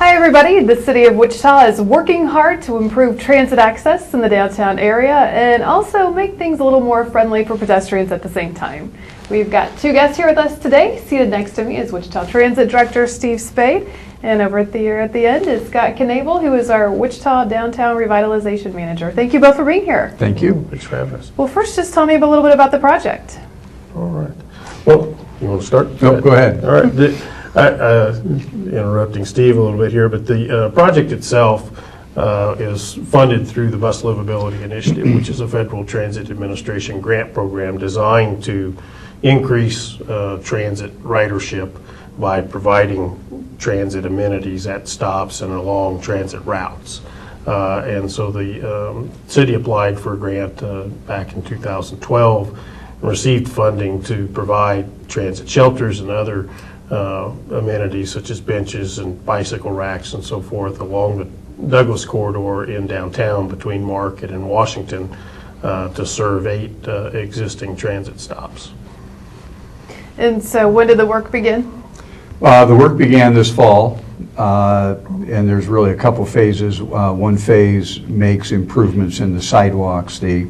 Hi everybody, the City of Wichita is working hard to improve transit access in the downtown area and also make things a little more friendly for pedestrians at the same time. We've got two guests here with us today. Seated next to me is Wichita Transit Director Steve Spade, and over at the end is Scott Knable, who is our Wichita Downtown Revitalization Manager. Thank you both for being here. Thank you. Thanks for having us. Well, first just tell me a little bit about the project. All right. Well, you want to start? No, go ahead. All right. Interrupting Steve a little bit here, but the project itself is funded through the Bus Livability Initiative, which is a Federal Transit Administration grant program designed to increase transit ridership by providing transit amenities at stops and along transit routes. And so the city applied for a grant back in 2012 and received funding to provide transit shelters and other amenities such as benches and bicycle racks and so forth along the Douglas corridor in downtown between Market and Washington to serve 8 existing transit stops. And so when did the work begin? The work began this fall, and there's really a couple phases. One phase makes improvements in the sidewalks. The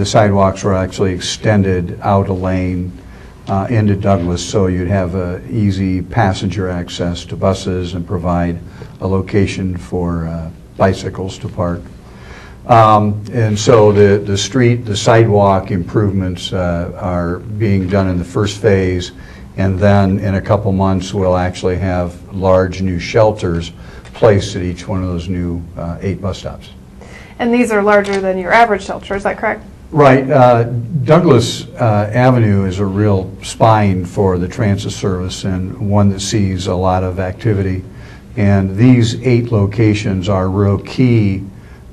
sidewalks were actually extended out a lane into Douglas, so you'd have easy passenger access to buses and provide a location for bicycles to park. And so the sidewalk improvements are being done in the first phase, and then in a couple months we'll actually have large new shelters placed at each one of those new 8 bus stops. And these are larger than your average shelter, is that correct? Right. Douglas Avenue is a real spine for the transit service and one that sees a lot of activity. And these 8 locations are real key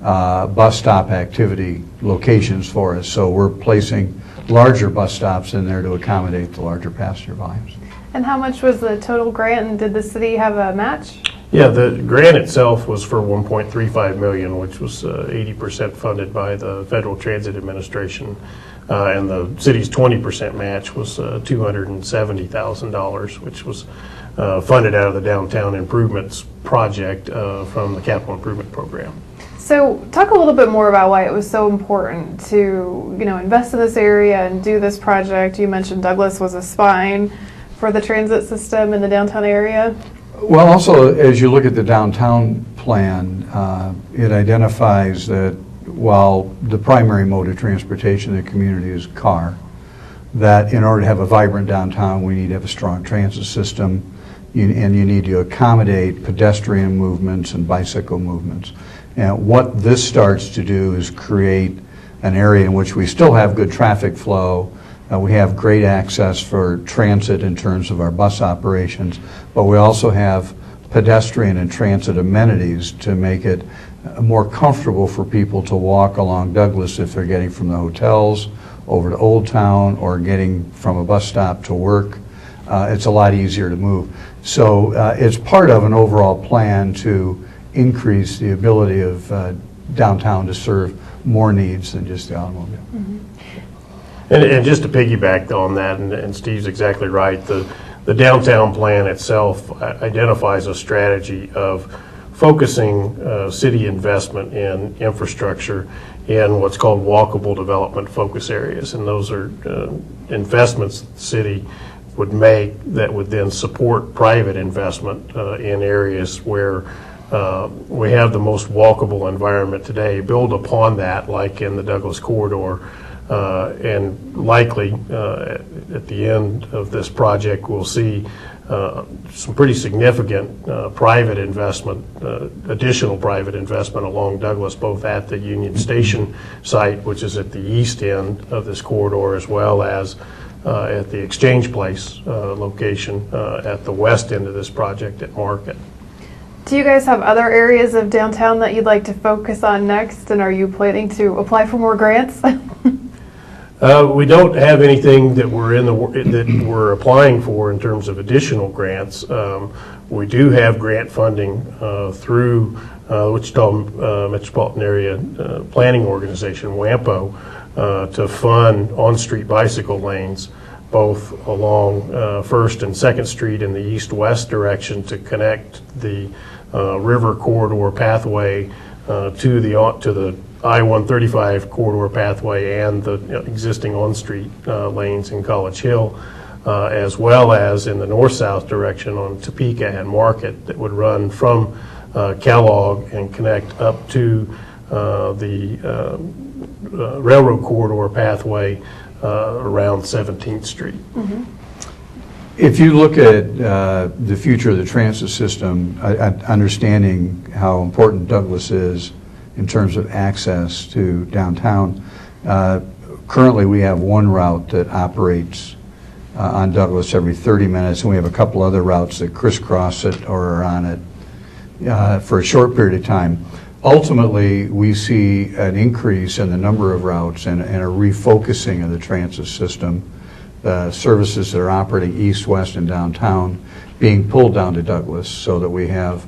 bus stop activity locations for us. So we're placing larger bus stops in there to accommodate the larger passenger volumes. And how much was the total grant, and did the city have a match? Yeah, the grant itself was for $1.35 million, which was 80% funded by the Federal Transit Administration, and the city's 20% match was $270,000, which was funded out of the Downtown Improvements project from the Capital Improvement Program. So talk a little bit more about why it was so important to, invest in this area and do this project. You mentioned Douglas was a spine for the transit system in the downtown area. Well, also, as you look at the downtown plan, it identifies that while the primary mode of transportation in the community is car, that in order to have a vibrant downtown, we need to have a strong transit system, and you need to accommodate pedestrian movements and bicycle movements. And what this starts to do is create an area in which we still have good traffic flow. We have great access for transit in terms of our bus operations, but we also have pedestrian and transit amenities to make it more comfortable for people to walk along Douglas if they're getting from the hotels over to Old Town or getting from a bus stop to work. It's a lot easier to move. So it's part of an overall plan to increase the ability of downtown to serve more needs than just the automobile. Mm-hmm. And just to piggyback on that, and Steve's exactly right, the downtown plan itself identifies a strategy of focusing city investment in infrastructure in what's called walkable development focus areas. And those are investments the city would make that would then support private investment in areas where we have the most walkable environment today. Build upon that, like in the Douglas corridor. And likely at the end of this project we'll see some pretty significant private investment, additional private investment along Douglas, both at the Union Station site, which is at the east end of this corridor, as well as at the Exchange Place location at the west end of this project at Market. Do you guys have other areas of downtown that you'd like to focus on next, and are you planning to apply for more grants? We don't have anything that we're applying for in terms of additional grants. We do have grant funding through Wichita Metropolitan Area Planning Organization, WAMPO, to fund on-street bicycle lanes both along First and Second Street in the east-west direction to connect the river corridor pathway to the I-135 corridor pathway and the existing on-street lanes in College Hill, as well as in the north-south direction on Topeka and Market that would run from Kellogg and connect up to the railroad corridor pathway around 17th Street. Mm-hmm. If you look at the future of the transit system, understanding how important Douglas is in terms of access to downtown, currently we have one route that operates on Douglas every 30 minutes, and we have a couple other routes that crisscross it or are on it for a short period of time. Ultimately, we see an increase in the number of routes and a refocusing of the transit system. Services that are operating east, west, and downtown being pulled down to Douglas so that we have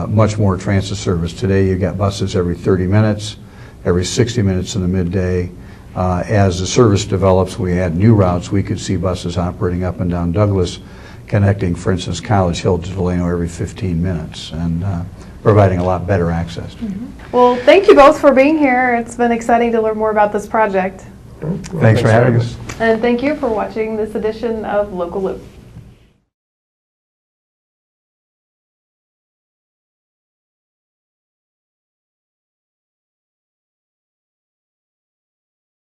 much more transit service. Today you got buses every 30 minutes, every 60 minutes in the midday. As the service develops, we add new routes. We could see buses operating up and down Douglas, connecting, for instance, College Hill to Delano every 15 minutes and providing a lot better access. Mm-hmm. Well, thank you both for being here. It's been exciting to learn more about this project. Thanks for having us. And thank you for watching this edition of Local Loop.